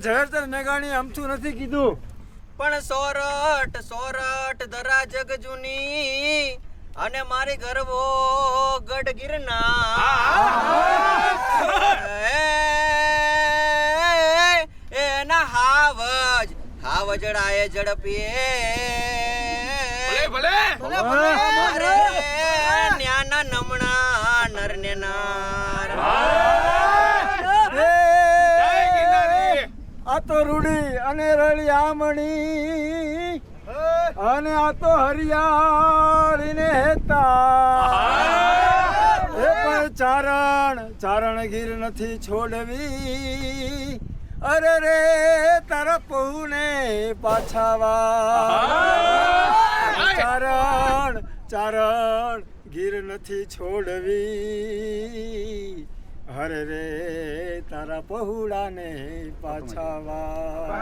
ઝવેરચંદ મેઘાણી અમથું નથી કીધું, પણ સોરઠ સોરઠ ધરા જગ જૂની અને મારી ગરવો ગઢ ગિરનાર એના હાવજડાએ ઝડપીએ ન્યાના નમણા નરને નાર. આ તો રૂડી અને રળિયામણી અને આ તો હરિયાળી ને હેતા એ પણ ચારણ ગીર નથી છોડવી. અરે રે તારા પહુને પાછાવા ચારણ ગીર નથી છોડવી. હરે રે તારા પહુડાને પાછાવા.